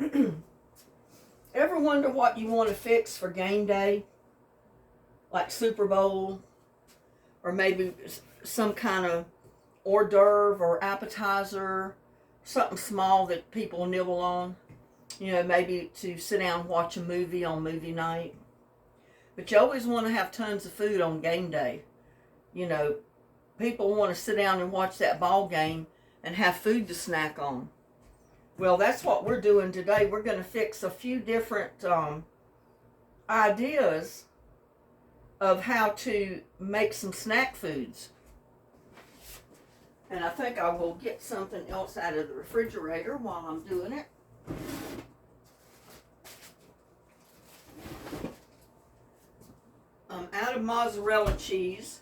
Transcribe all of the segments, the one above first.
Ever wonder what you want to fix for game day? Like Super Bowl, or maybe some kind of hors d'oeuvre or appetizer, something small that people nibble on. You know, maybe to sit down and watch a movie on movie night. But you always want to have tons of food on game day. You know, people want to sit down and watch that ball game and have food to snack on. Well, that's what we're doing today. We're going to fix a few different ideas of how to make some snack foods. And I think I will get something else out of the refrigerator while I'm doing it. I'm out of mozzarella cheese,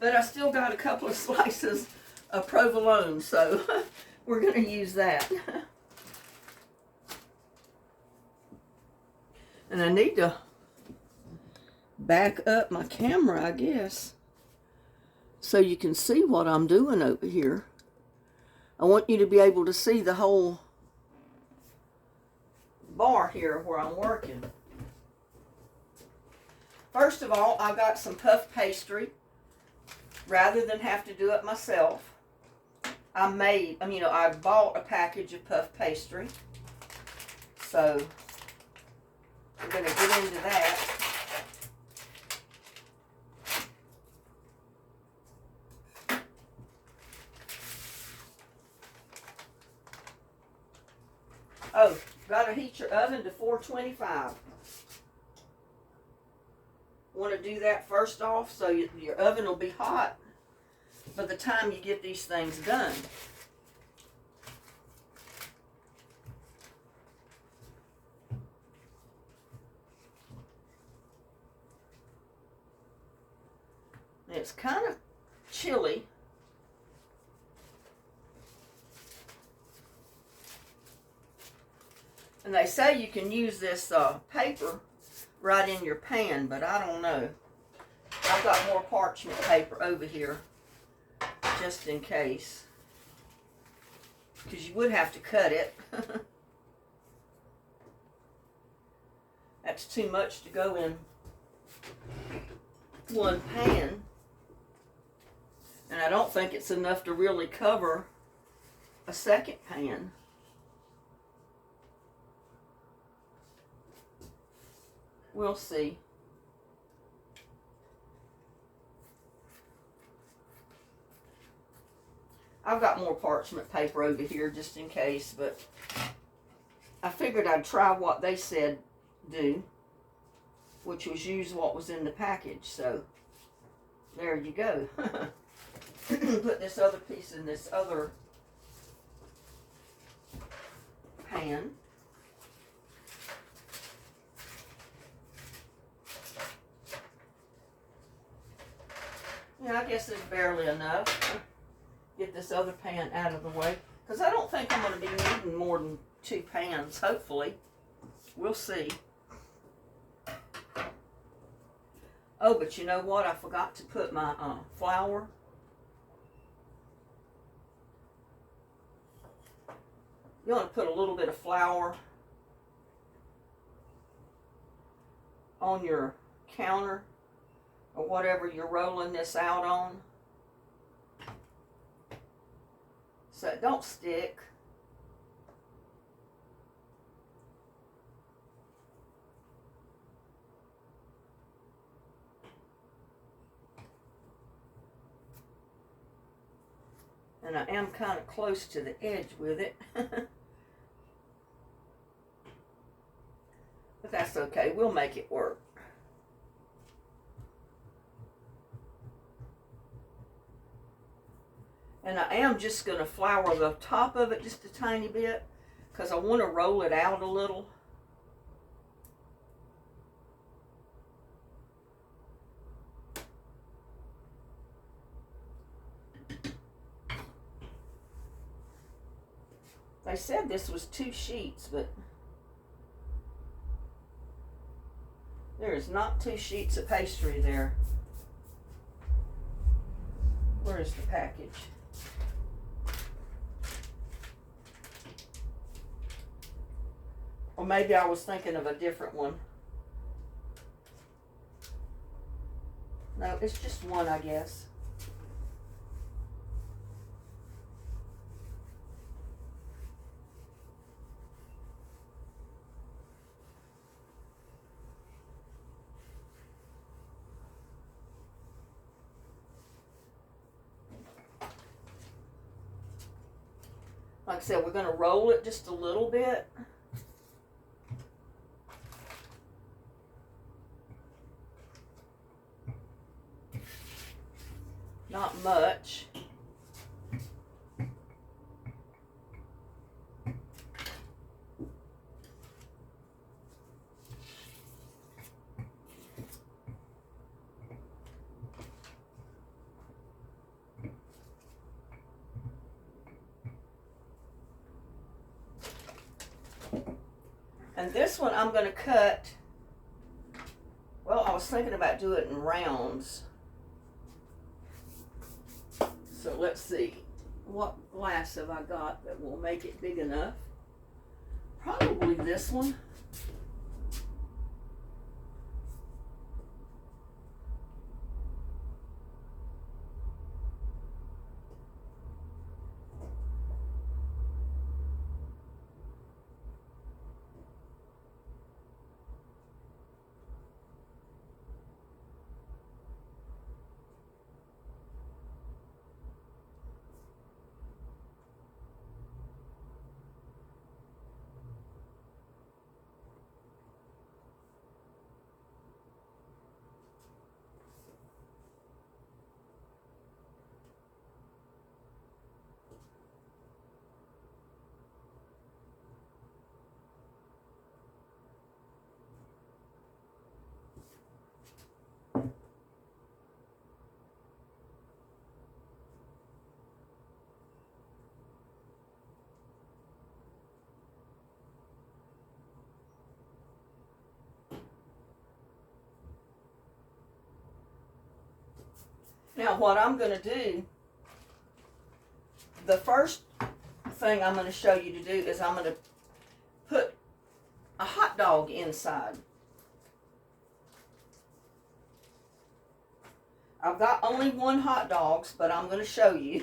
but I still got a couple of slices of provolone, so we're going to use that. And I need to back up my camera, I guess, so you can see what I'm doing over here. I want you to be able to see the whole bar here where I'm working. First of all, I got some puff pastry. Rather than have to do it myself, I bought a package of puff pastry. So we're going to get into that. Oh, got to heat your oven to 425. Want to do that first off so your oven will be hot by the time you get these things done. It's kind of chilly. And they say you can use this paper right in your pan, but I don't know. I've got more parchment paper over here just in case, because you would have to cut it. That's too much to go in one pan, and I don't think it's enough to really cover a second pan. We'll see. I've got more parchment paper over here just in case, but I figured I'd try what they said do, which was use what was in the package. So there you go. Put this other piece in this other pan. Yeah, I guess it's barely enough. Get this other pan out of the way, because I don't think I'm going to be needing more than 2 pans, hopefully. We'll see. Oh, but you know what? I forgot to put my flour. You want to put a little bit of flour on your counter or whatever you're rolling this out on, so it don't stick. And I am kind of close to the edge with it. But that's okay. We'll make it work. And I am just going to flour the top of it just a tiny bit, because I want to roll it out a little. They said this was 2 sheets, but there is not 2 sheets of pastry there. Where is the package? Or maybe I was thinking of a different one. No, it's just one, I guess. Like I said, we're going to roll it just a little bit. Not much. And this one I'm going to cut, well, I was thinking about doing it in rounds. So let's see, what glass have I got that will make it big enough? Probably this one. Now what I'm going to do, the first thing I'm going to show you to do is I'm going to put a hot dog inside. I've got only one hot dog, but I'm going to show you.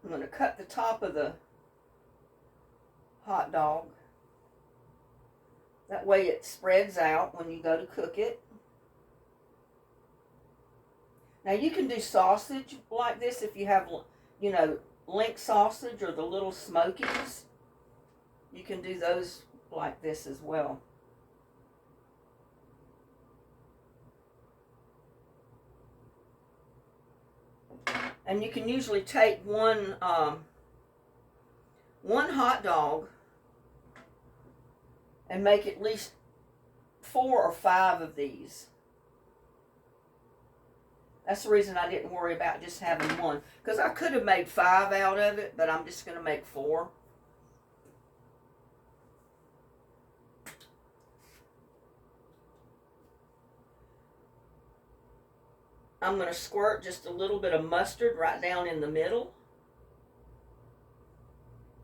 I'm going to cut the top of the hot dog. That way it spreads out when you go to cook it. Now you can do sausage like this if you have, you know, link sausage or the little smokies. You can do those like this as well. And you can usually take one hot dog and make at least 4 or 5 of these. That's the reason I didn't worry about just having one, because I could have made 5 out of it, but I'm just going to make 4. I'm going to squirt just a little bit of mustard right down in the middle.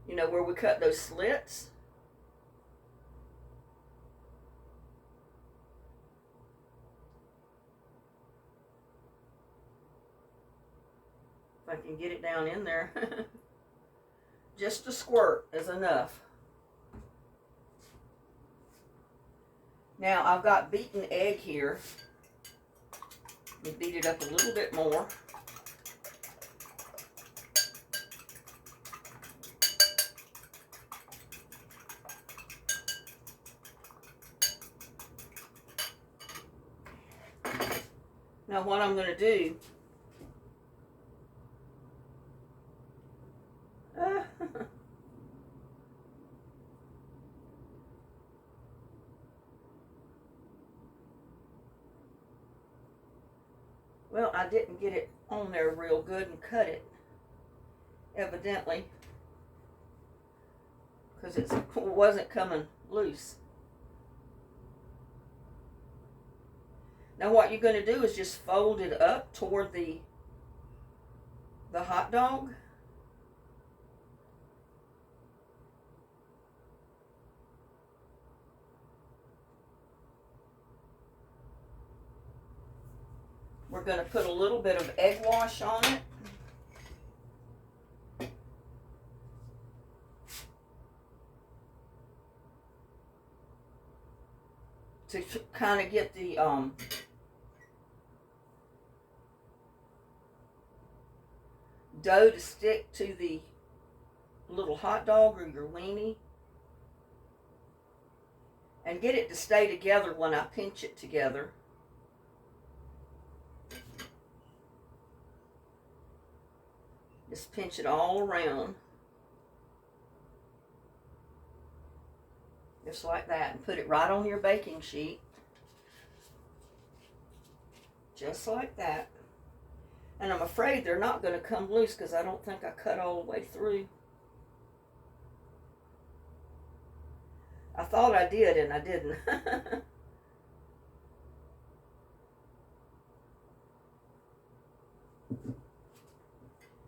You know, where we cut those slits. If I can get it down in there. Just a squirt is enough. Now I've got beaten egg here. Let me beat it up a little bit more. Now what I'm going to do, Well, I didn't get it on there real good and cut it, evidently, because it wasn't coming loose. Now what you're going to do is just fold it up toward the hot dog. We're going to put a little bit of egg wash on it. To kind of get the dough to stick to the little hot dog or your weenie. And get it to stay together when I pinch it together. Just pinch it all around. Just like that. And put it right on your baking sheet. Just like that. And I'm afraid they're not going to come loose because I don't think I cut all the way through. I thought I did and I didn't.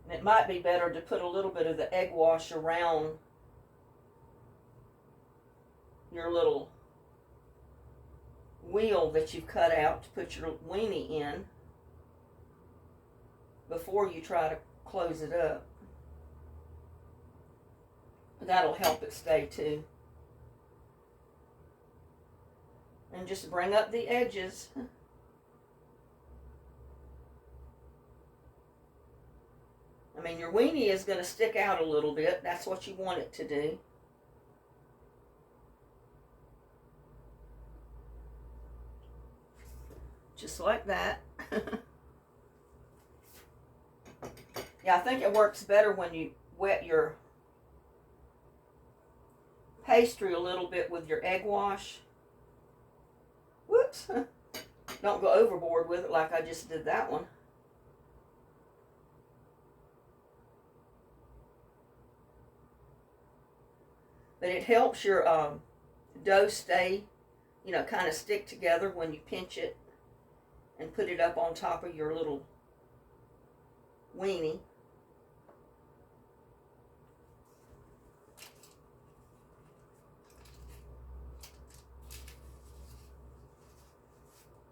And it might be better to put a little bit of the egg wash around your little wheel that you've cut out to put your weenie in before you try to close it up. That'll help it stay too. And just bring up the edges. I mean, your weenie is going to stick out a little bit. That's what you want it to do. Just like that. Yeah, I think it works better when you wet your pastry a little bit with your egg wash. Whoops. Don't go overboard with it like I just did that one. But it helps your dough stay, you know, kind of stick together when you pinch it and put it up on top of your little weenie.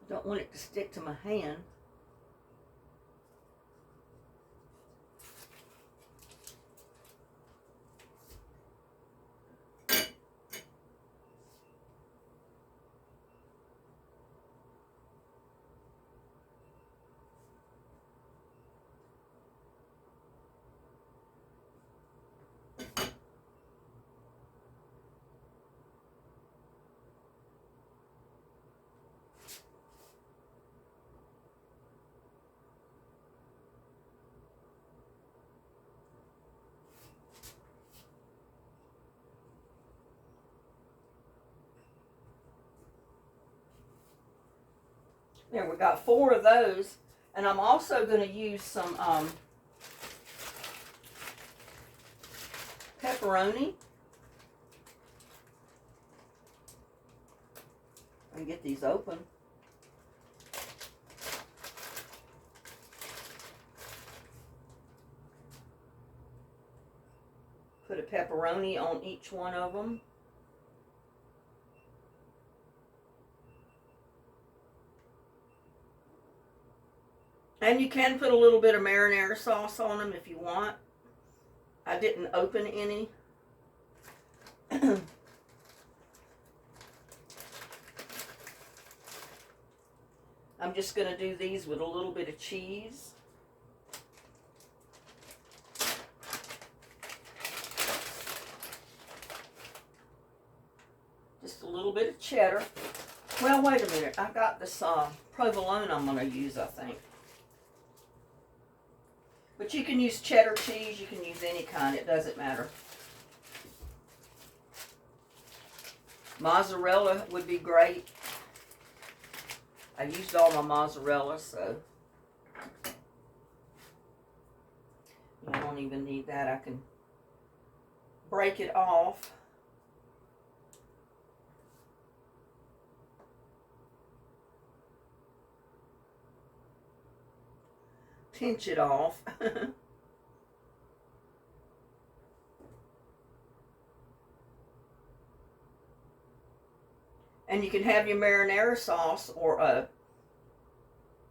Don't want it to stick to my hand. There, we got 4 of those. And I'm also going to use some pepperoni. And get these open. Put a pepperoni on each one of them. And you can put a little bit of marinara sauce on them if you want. I didn't open any. I'm just going to do these with a little bit of cheese. Just a little bit of cheddar. Well, wait a minute. I got this provolone I'm going to use, I think. But you can use cheddar cheese, you can use any kind, it doesn't matter. Mozzarella would be great. I used all my mozzarella, so don't even need that. I can break it off. Pinch it off. And you can have your marinara sauce or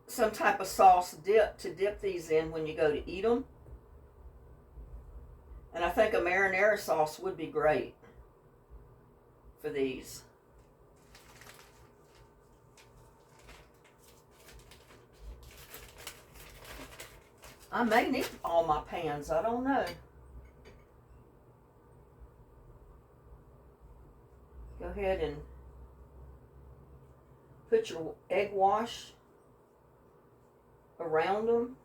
some type of sauce dip to dip these in when you go to eat them. And I think a marinara sauce would be great for these. I may need all my pans, I don't know. Go ahead and put your egg wash around them.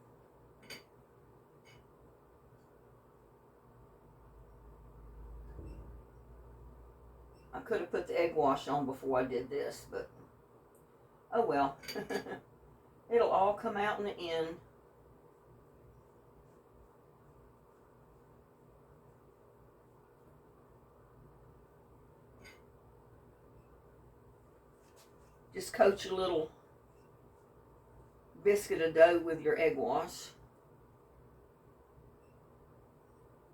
I could have put the egg wash on before I did this, but oh well. It'll all come out in the end. Just coat your little biscuit of dough with your egg wash.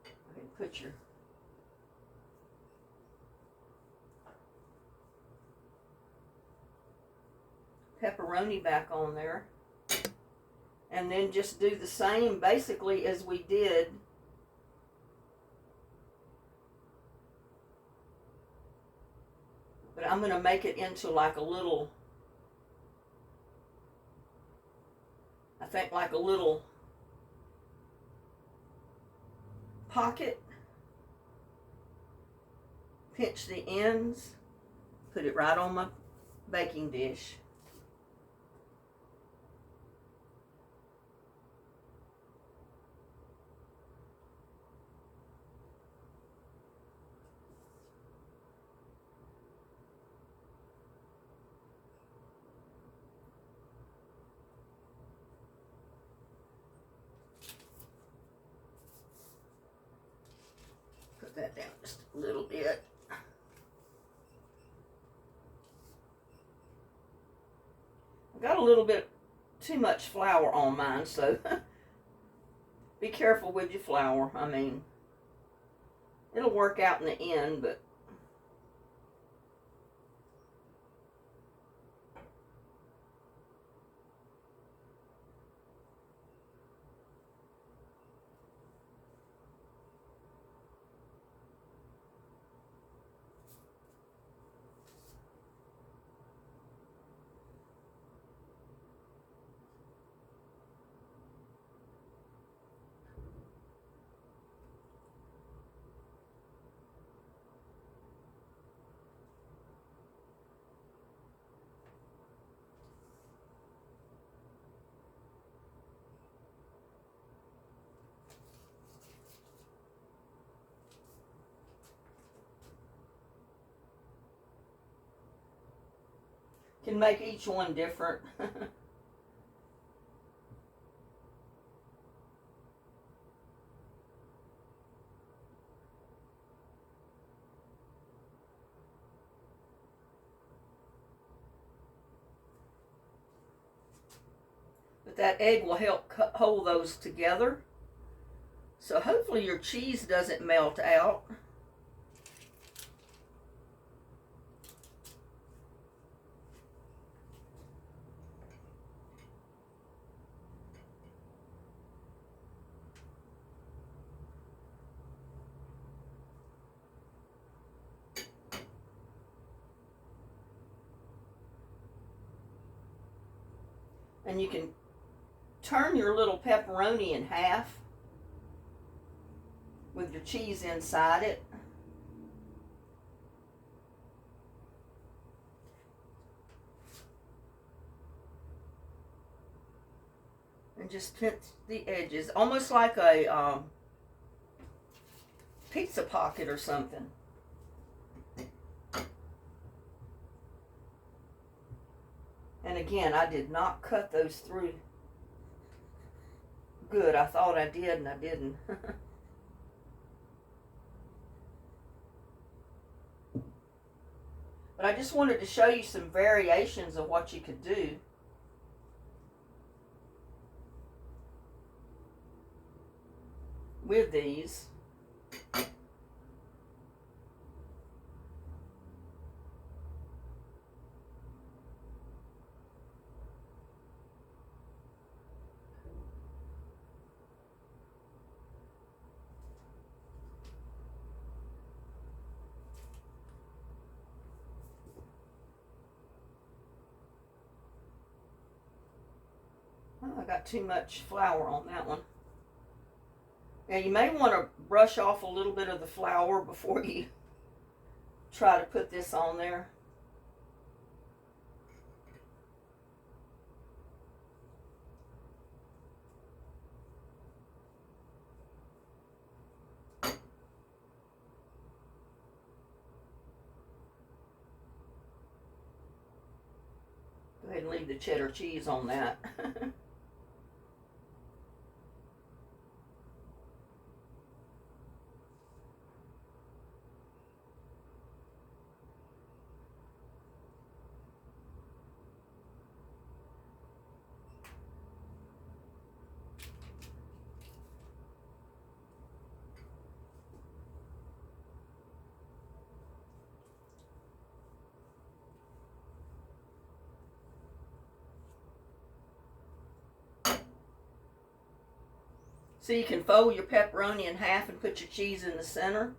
Okay, put your pepperoni back on there. And then just do the same basically as we did but I'm going to make it into like a little, I think like a little pocket. Pinch the ends, put it right on my baking dish. Put that down just a little bit. I got a little bit too much flour on mine, so be careful with your flour. I mean, it'll work out in the end, but can make each one different. But that egg will help hold those together. So hopefully your cheese doesn't melt out. And you can turn your little pepperoni in half with your cheese inside it. And just pinch the edges, almost like a pizza pocket or something. And again, I did not cut those through good. I thought I did and I didn't. But I just wanted to show you some variations of what you could do. With these. Oh, I got too much flour on that one. Now you may want to brush off a little bit of the flour before you try to put this on there. Go ahead and leave the cheddar cheese on that. So you can fold your pepperoni in half and put your cheese in the center.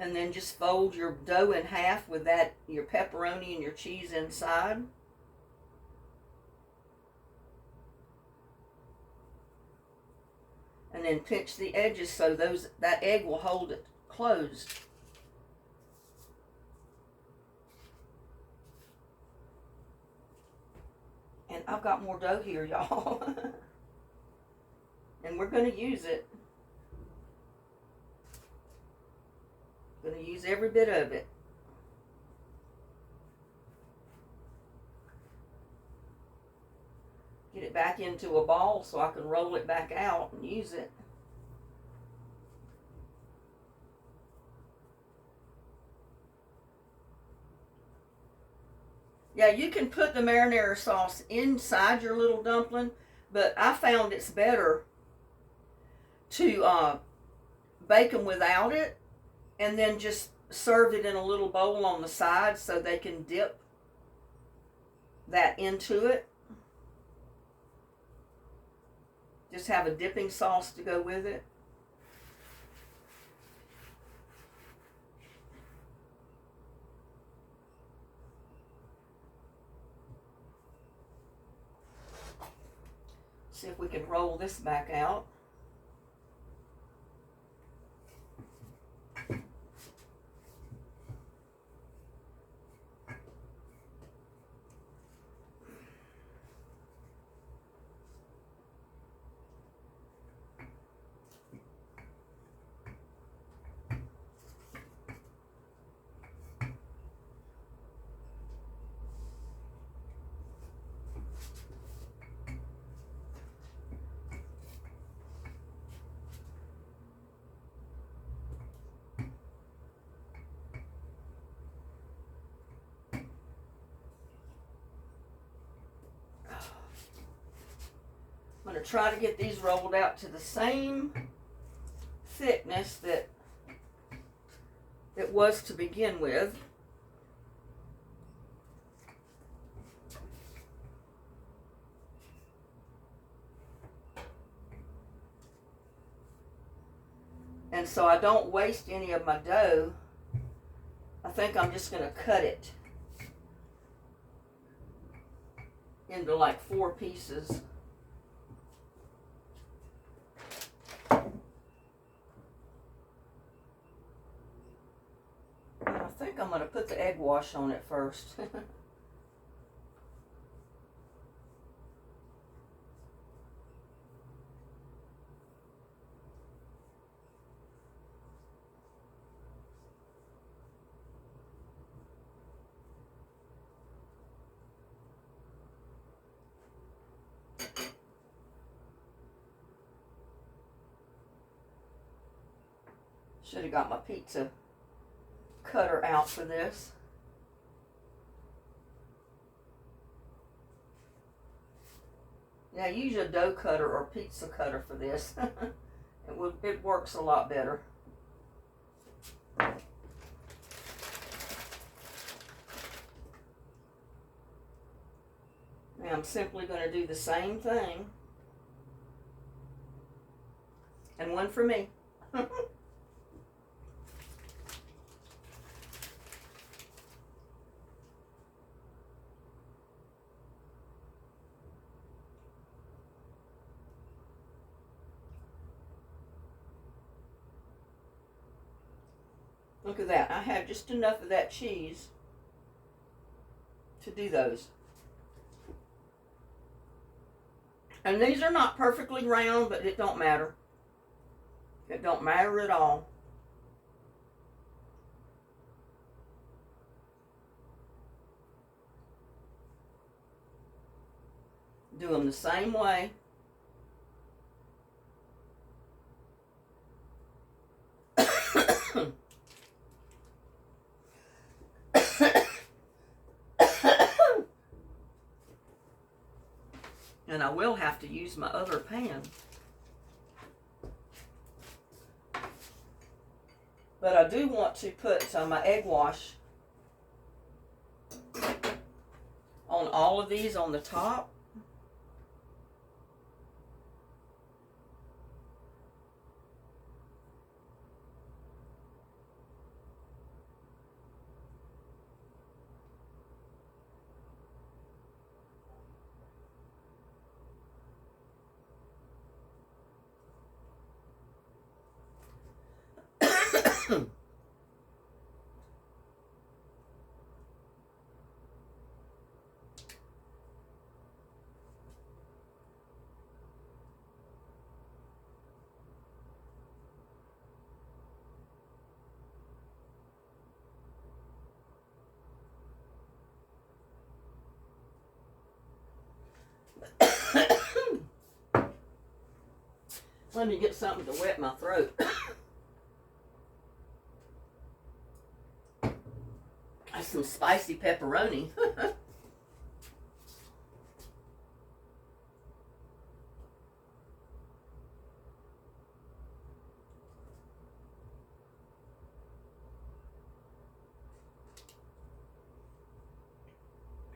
And then just fold your dough in half with that, your pepperoni and your cheese inside. And then pinch the edges so that egg will hold it closed. And I've got more dough here, y'all. And we're going to use it. Going to use every bit of it. Get it back into a ball so I can roll it back out and use it. Yeah, you can put the marinara sauce inside your little dumpling, but I found it's better to bake them without it and then just serve it in a little bowl on the side so they can dip that into it. Just have a dipping sauce to go with it. See if we can roll this back out. I'm going to try to get these rolled out to the same thickness that it was to begin with. And so I don't waste any of my dough. I think I'm just going to cut it into like 4 pieces. I think I'm going to put the egg wash on it first. Should have got my pizza cutter out for this. Now use a dough cutter or pizza cutter for this. It works a lot better. Now I'm simply going to do the same thing. And one for me. Look at that. I have just enough of that cheese to do those. And these are not perfectly round, but it don't matter. It don't matter at all. Do them the same way. And I will have to use my other pan. But I do want to put my egg wash on all of these on the top. Let me get something to wet my throat. That's some spicy pepperoni.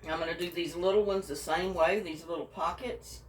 I'm going to do these little ones the same way, these little pockets.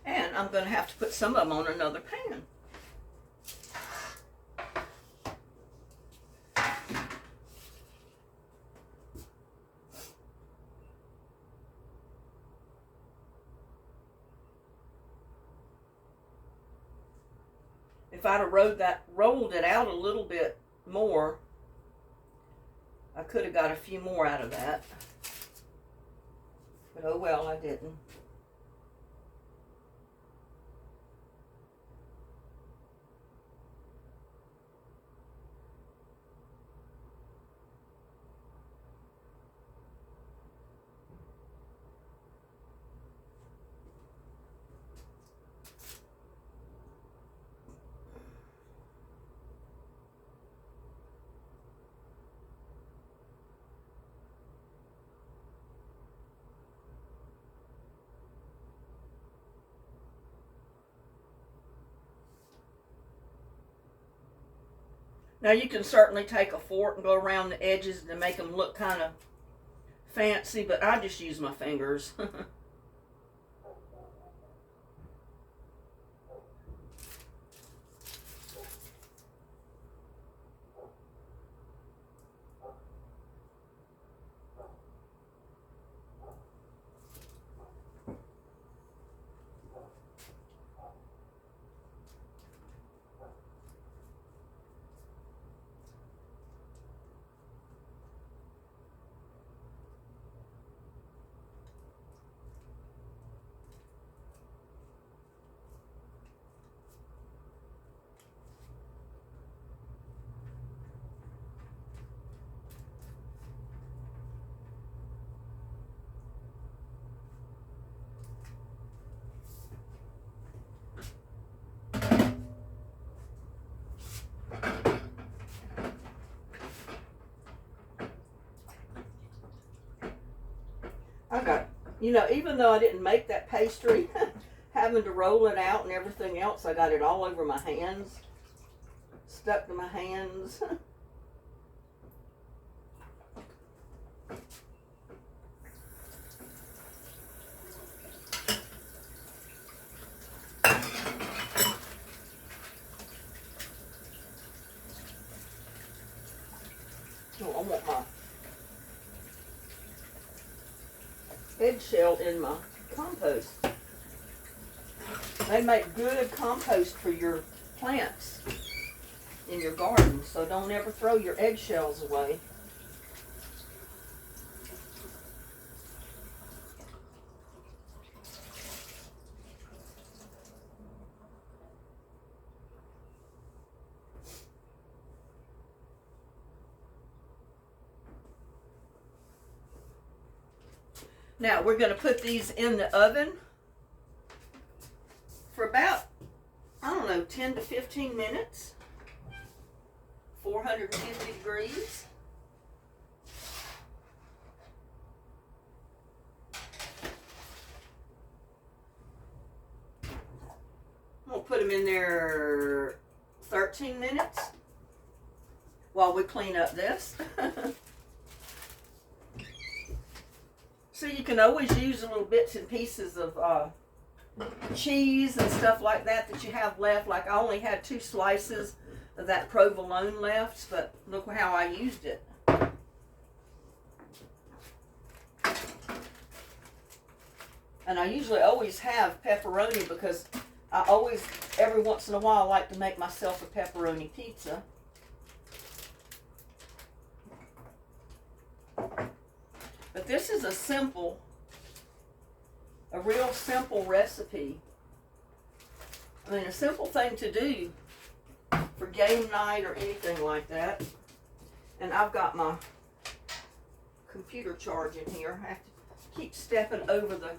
And I'm going to have to put some of them on another pan. If I'd have rolled it out a little bit more, I could have got a few more out of that. But oh well, I didn't. Now you can certainly take a fork and go around the edges to make them look kind of fancy, but I just use my fingers. I got, even though I didn't make that pastry, having to roll it out and everything else, I got it all over my hands, stuck to my hands. Oh, I want my eggshell in my compost. They make good compost for your plants in your garden, so don't ever throw your eggshells away. Now we're going to put these in the oven for about, 10 to 15 minutes, 450 degrees. We'll put them in there 13 minutes while we clean up this. So you can always use a little bits and pieces of cheese and stuff like that you have left. Like I only had 2 slices of that provolone left, but look how I used it. And I usually always have pepperoni because I always, every once in a while, like to make myself a pepperoni pizza. But this is a real simple recipe. I mean, a simple thing to do for game night or anything like that. And I've got my computer charging here. I have to keep stepping over the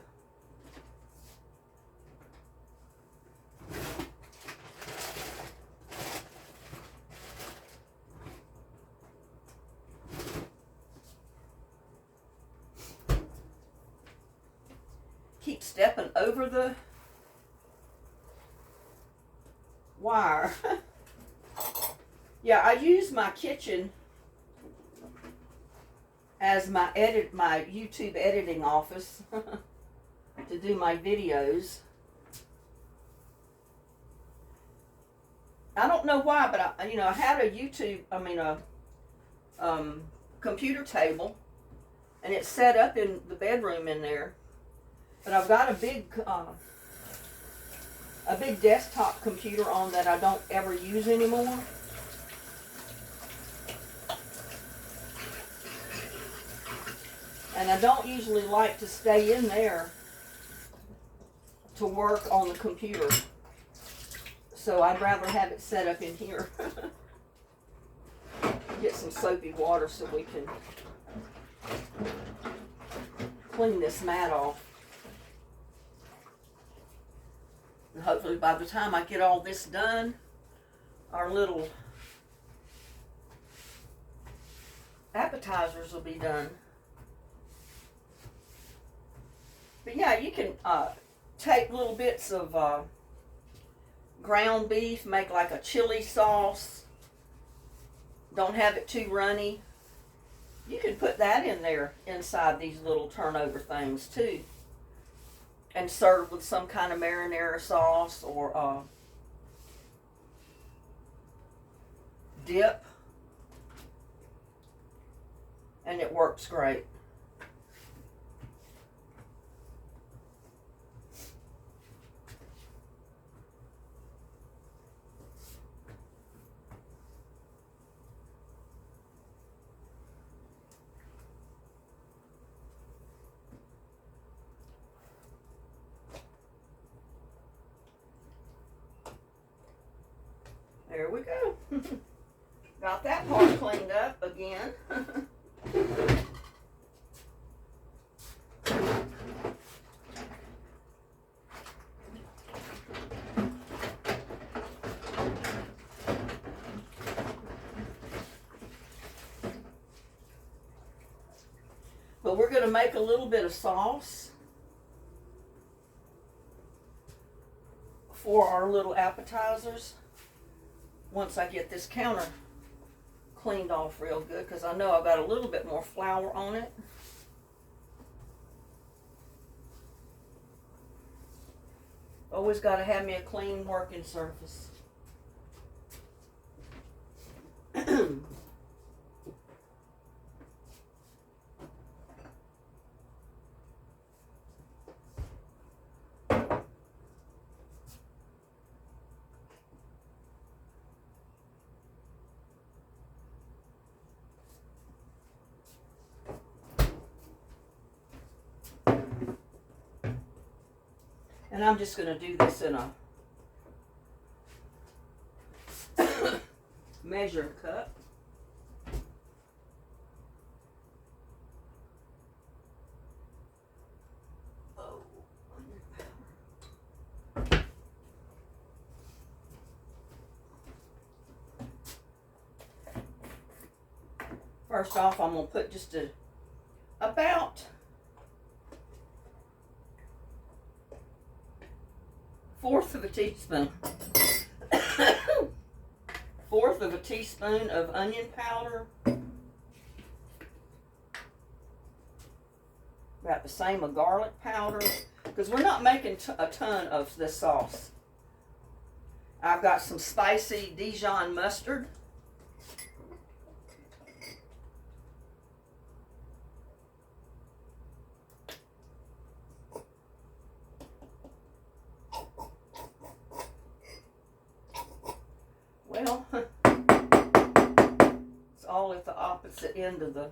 wire. Yeah, I use my kitchen as my YouTube editing office to do my videos. I don't know why, but I had a computer table, and it's set up in the bedroom in there. But I've got a big desktop computer on that I don't ever use anymore. And I don't usually like to stay in there to work on the computer. So I'd rather have it set up in here. Get some soapy water so we can clean this mat off. And hopefully by the time I get all this done, our little appetizers will be done. But yeah, you can take little bits of ground beef, make like a chili sauce, don't have it too runny, you can put that in there inside these little turnover things too. And serve with some kind of marinara sauce or dip. And it works great. There we go. Got that part cleaned up again. But we're going to make a little bit of sauce for our little appetizers once I get this counter cleaned off real good, because I know I've got a little bit more flour on it. Always got to have me a clean working surface. And I'm just going to do this in a measuring cup. Oh, first off, I'm going to put just about 1/4 of a teaspoon. 1/4 of a teaspoon of onion powder. About the same of garlic powder. Because we're not making a ton of this sauce. I've got some spicy Dijon mustard. Well, it's all at the opposite end of the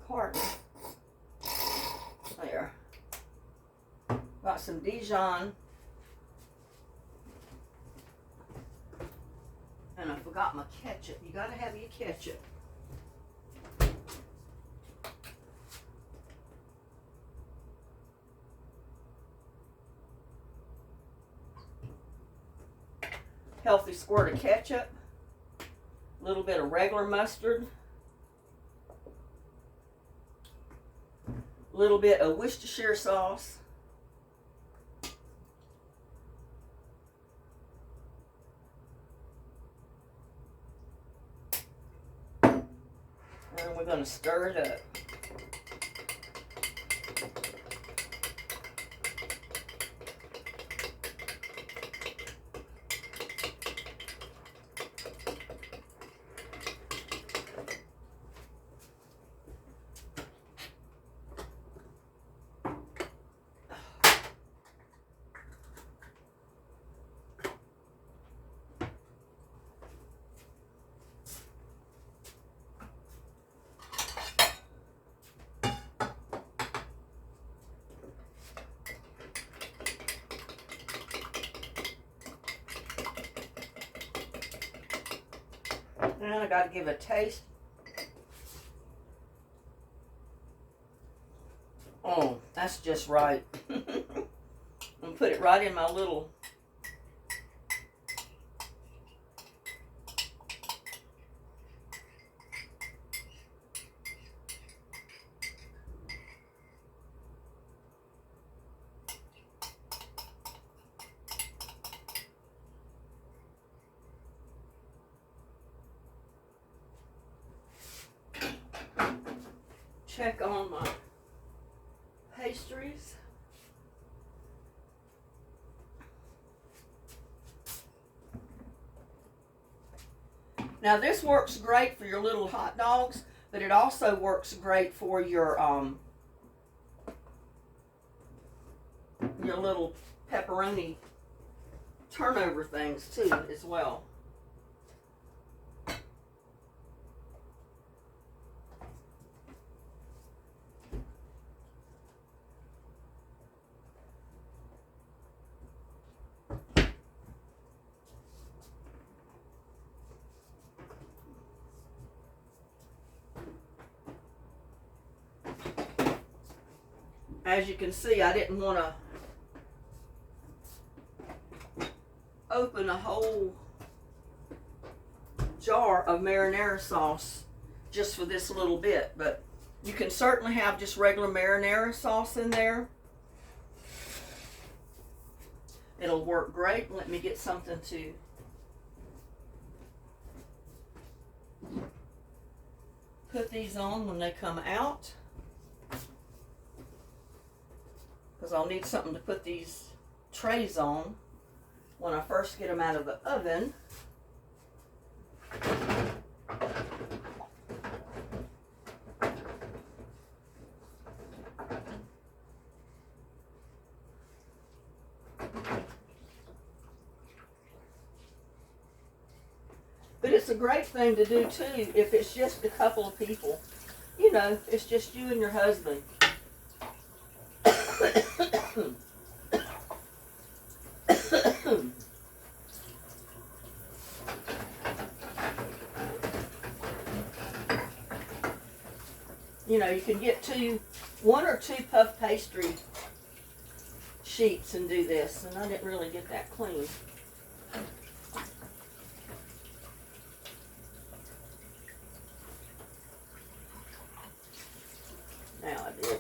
carton. There. Got some Dijon. And I forgot my ketchup. You gotta have your ketchup. Healthy squirt of ketchup, a little bit of regular mustard, a little bit of Worcestershire sauce, and we're going to stir it up. And I got to give it a taste. Oh, that's just right. I'm going to put it right in my little check on my pastries. Now this works great for your little hot dogs, but it also works great for your little pepperoni turnover things too as well. As you can see, I didn't want to open a whole jar of marinara sauce just for this little bit, but you can certainly have just regular marinara sauce in there. It'll work great. Let me get something to put these on when they come out, because I'll need something to put these trays on when I first get them out of the oven. But it's a great thing to do too if it's just a couple of people. You know, it's just you and your husband. You know, you can get one or two puff pastry sheets and do this, and I didn't really get that clean. Now I did.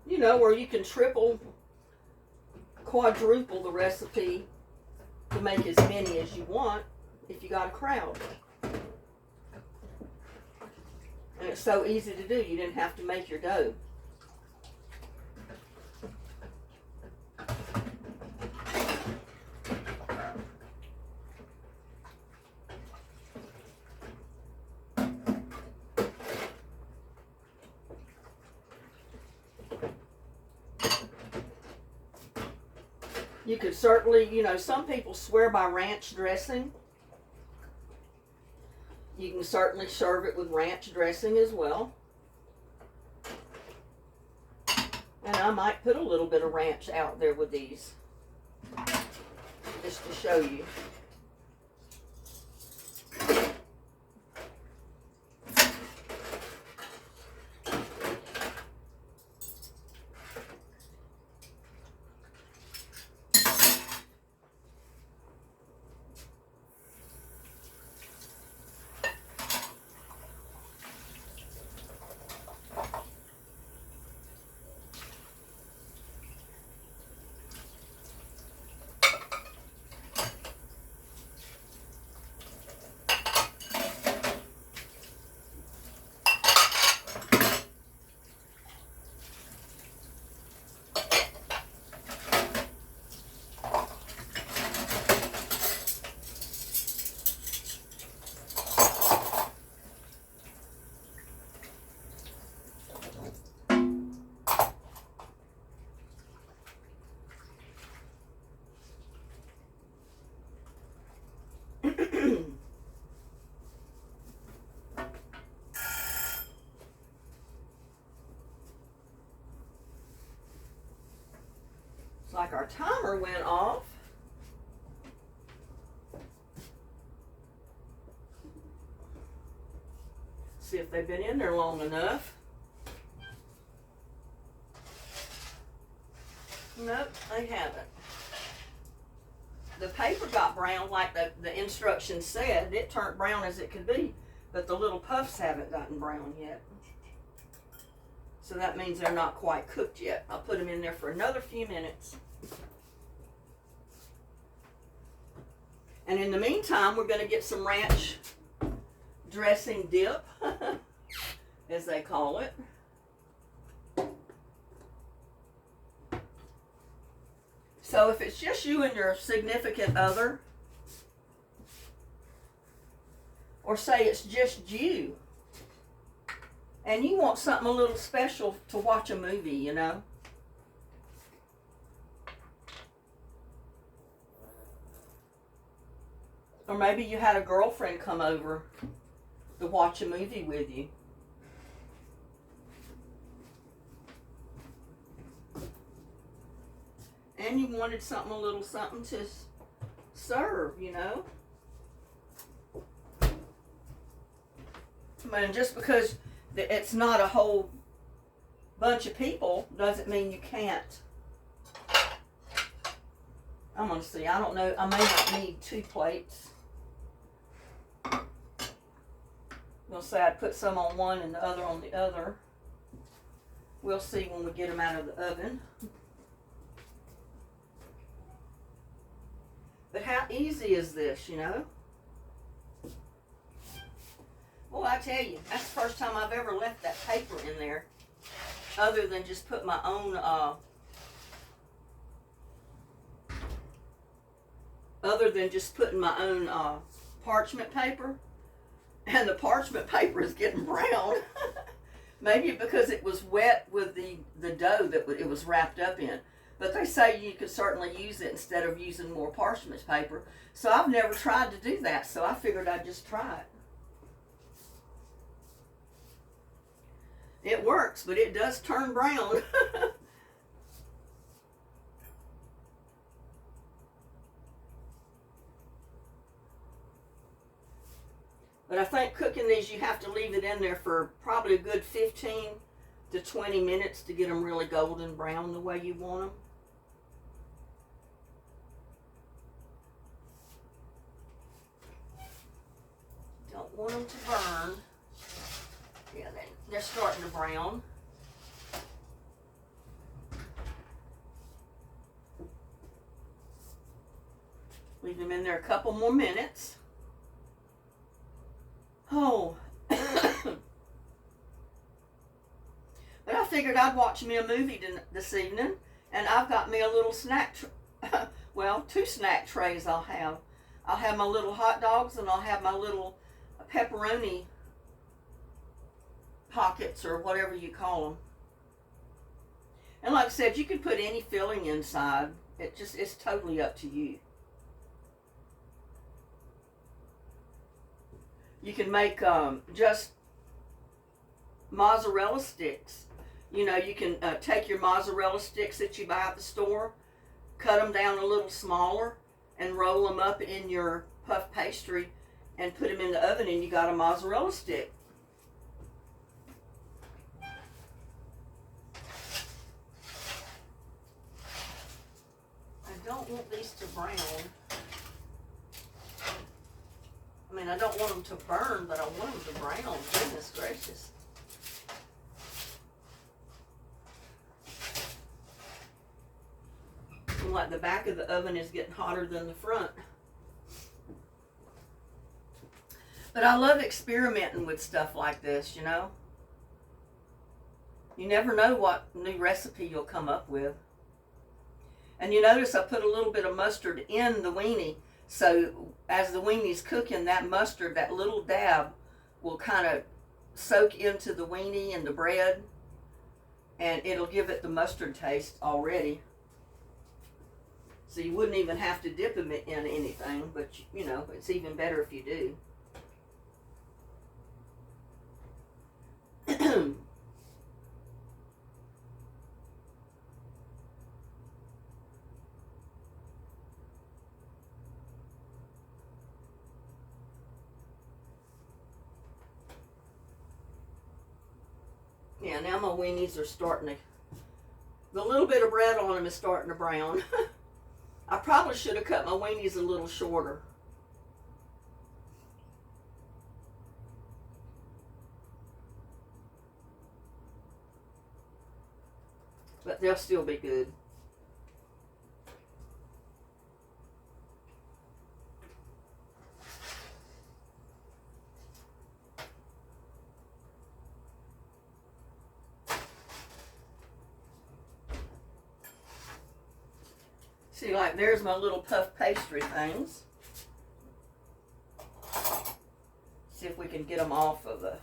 You know, where you can triple, quadruple the recipe to make as many as you want if you got a crowd. And it's so easy to do, you didn't have to make your dough. You could certainly, you know, some people swear by ranch dressing. You can certainly serve it with ranch dressing as well. And I might put a little bit of ranch out there with these, just to show you. It's like our timer went off. See if they've been in there long enough. Nope, they haven't. The paper got brown like the instructions said. It turned brown as it could be, but the little puffs haven't gotten brown yet. So that means they're not quite cooked yet. I'll put them in there for another few minutes. And in the meantime, we're going to get some ranch dressing dip, as they call it. So if it's just you and your significant other, or say it's just you, and you want something a little special to watch a movie, you know. Or maybe you had a girlfriend come over to watch a movie with you. And you wanted something, a little something to serve, you know. I mean, just because it's not a whole bunch of people doesn't mean you can't. I'm going to see. I don't know. I may not need 2 plates. I'm going to say I'd put some on one and the other on the other. We'll see when we get them out of the oven. But how easy is this, you know? Well, I tell you, that's the first time I've ever left that paper in there, other than just put my own, putting my own parchment paper, and the parchment paper is getting brown. Maybe because it was wet with the dough that it was wrapped up in. But they say you could certainly use it instead of using more parchment paper. So I've never tried to do that, so I figured I'd just try it. It works, but it does turn brown. But I think cooking these, you have to leave it in there for probably a good 15 to 20 minutes to get them really golden brown the way you want them. Don't want them to burn. Yeah, they're starting to brown. Leave them in there a couple more minutes. Oh. But I figured I'd watch me a movie this evening, and I've got me a little snack, well, 2 snack trays I'll have. I'll have my little hot dogs, and I'll have my little pepperoni pockets, or whatever you call them. And like I said, you can put any filling inside. It's totally up to you. You can make just mozzarella sticks. You know, you can take your mozzarella sticks that you buy at the store, cut them down a little smaller, and roll them up in your puff pastry and put them in the oven, and you got a mozzarella stick. I don't want these to brown. I mean, I don't want them to burn, but I want them to brown. Goodness gracious. And like the back of the oven is getting hotter than the front. But I love experimenting with stuff like this, you know. You never know what new recipe you'll come up with. And you notice I put a little bit of mustard in the weenie. So as the weenie's cooking, that mustard, that little dab, will kind of soak into the weenie and the bread. And it'll give it the mustard taste already. So you wouldn't even have to dip them in anything. But, you know, it's even better if you do. Yeah, now my weenies are starting to, the little bit of bread on them is starting to brown. I probably should have cut my weenies a little shorter. But they'll still be good. See, like there's my little puff pastry things. See if we can get them off of the...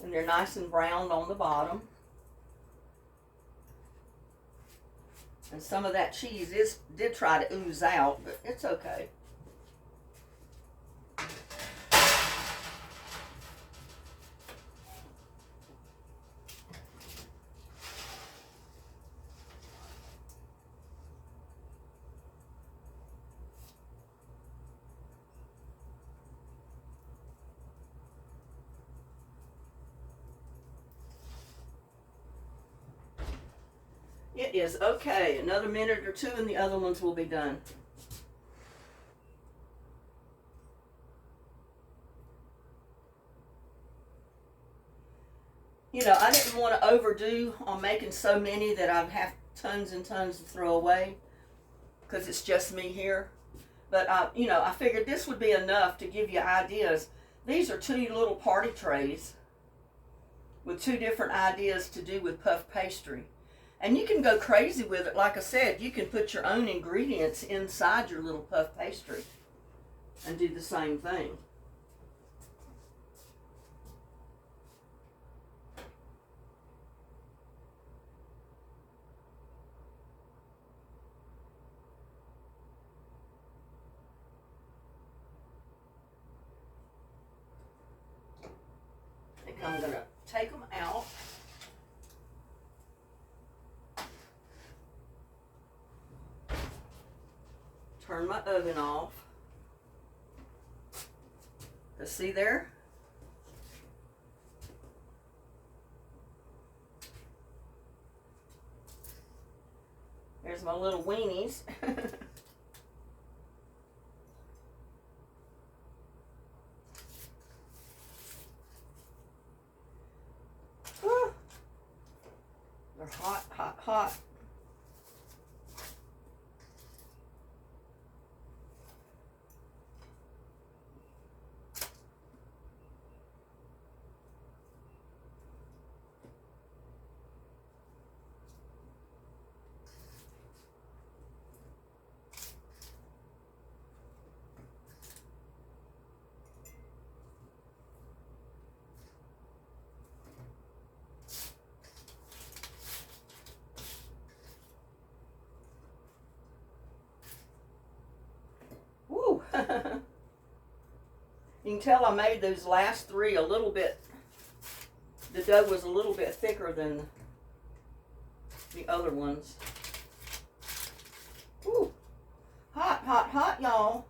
And they're nice and browned on the bottom. And some of that cheese did try to ooze out, but it's okay. It is okay. Another minute or two and the other ones will be done. You know, I didn't want to overdo on making so many that I'd have tons and tons to throw away because it's just me here. But, you know, I figured this would be enough to give you ideas. These are 2 little party trays with 2 different ideas to do with puff pastry. And you can go crazy with it. Like I said, you can put your own ingredients inside your little puff pastry and do the same thing. I think I'm going to take them out. Turn my oven off. See there? There's my little weenies. They're hot, hot, hot. You can tell I made those last 3 a little bit, the dough was a little bit thicker than the other ones. Woo! Hot, hot, hot, y'all.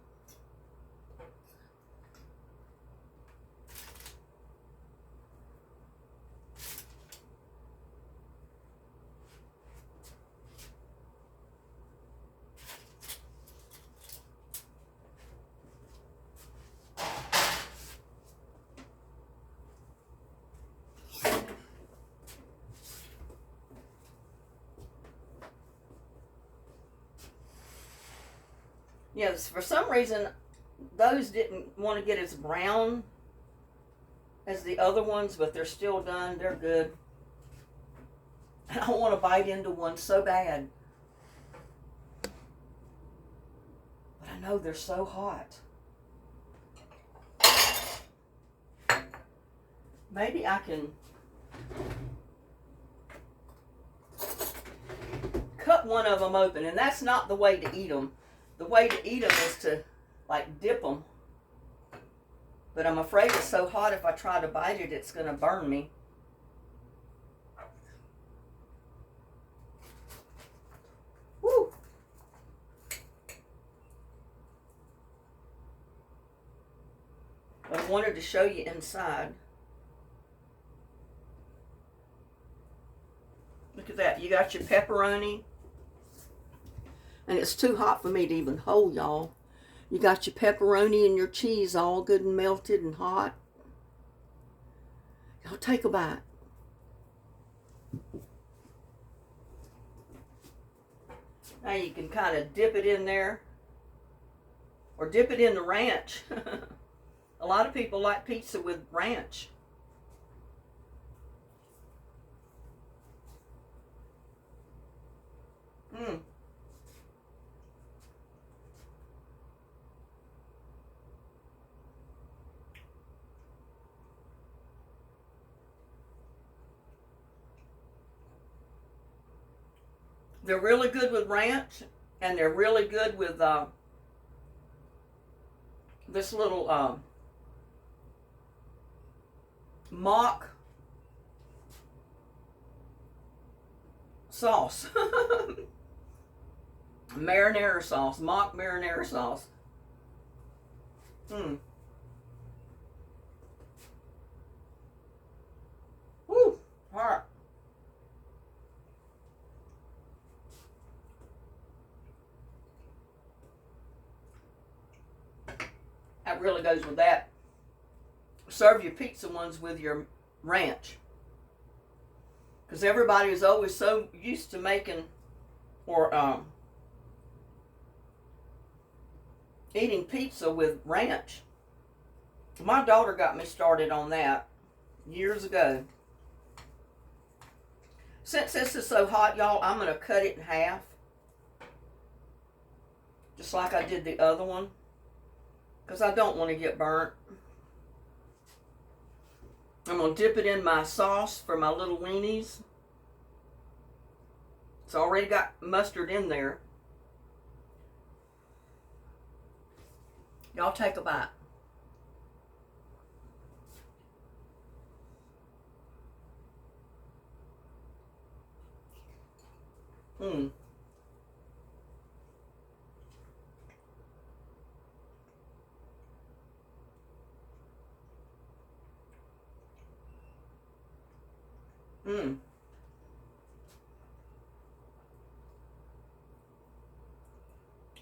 Yes, for some reason, those didn't want to get as brown as the other ones, but they're still done. They're good. And I want to bite into one so bad. But I know they're so hot. Maybe I can cut one of them open, and that's not the way to eat them. The way to eat them is to, like, dip them. But I'm afraid it's so hot if I try to bite it, it's going to burn me. Woo! But I wanted to show you inside. Look at that. You got your pepperoni. And it's too hot for me to even hold, y'all. You got your pepperoni and your cheese all good and melted and hot. Y'all take a bite. Now you can kind of dip it in there. Or dip it in the ranch. A lot of people like pizza with ranch. Mm. They're really good with ranch, and they're really good with this little mock sauce. Marinara sauce, mock marinara sauce. Mmm. Woo, hot. That really goes with that. Serve your pizza ones with your ranch. Because everybody is always so used to making or eating pizza with ranch. My daughter got me started on that years ago. Since this is so hot, y'all, I'm going to cut it in half. Just like I did the other one. Because I don't want to get burnt. I'm going to dip it in my sauce for my little weenies. It's already got mustard in there. Y'all take a bite. Mmm. Mmm.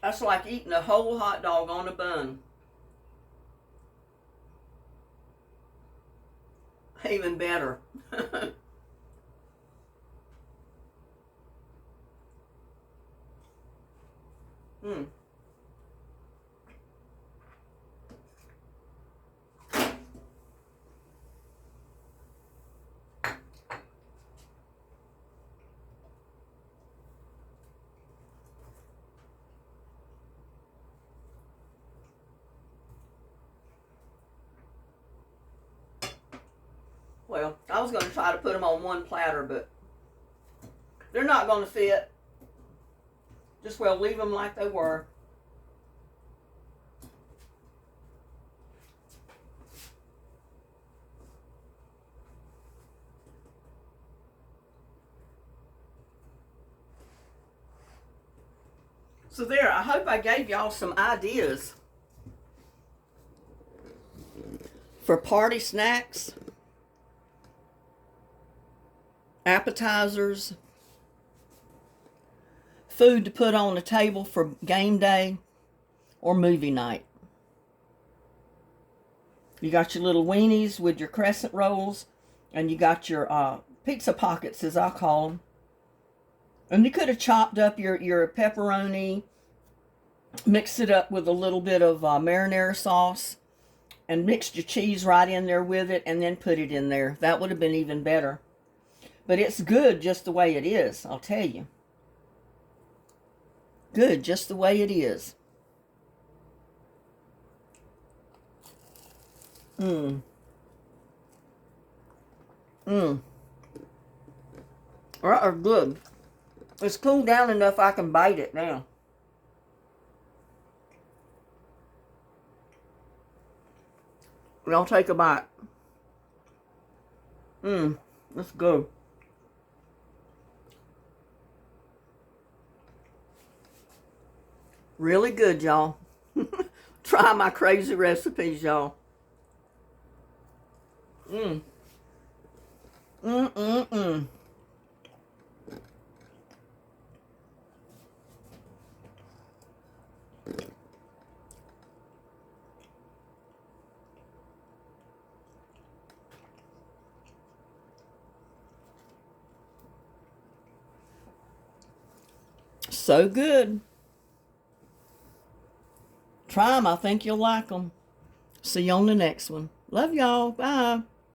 That's like eating a whole hot dog on a bun. Even better. Mmm. Well, I was going to try to put them on one platter, but they're not going to fit. Just well, leave them like they were. So there, I hope I gave y'all some ideas for party snacks, appetizers, food to put on the table for game day or movie night. You got your little weenies with your crescent rolls, and you got your pizza pockets, as I call them. And you could have chopped up your pepperoni, mixed it up with a little bit of marinara sauce, and mixed your cheese right in there with it, and then put it in there. That would have been even better. But it's good just the way it is, I'll tell you. Good just the way it is. Mmm. Mmm. That are good. It's cooled down enough I can bite it now. Y'all take a bite. Mmm. That's good. Really good, y'all. Try my crazy recipes, y'all. Mmm. Mmm. So good. Try them. I think you'll like them. See you on the next one. Love y'all. Bye.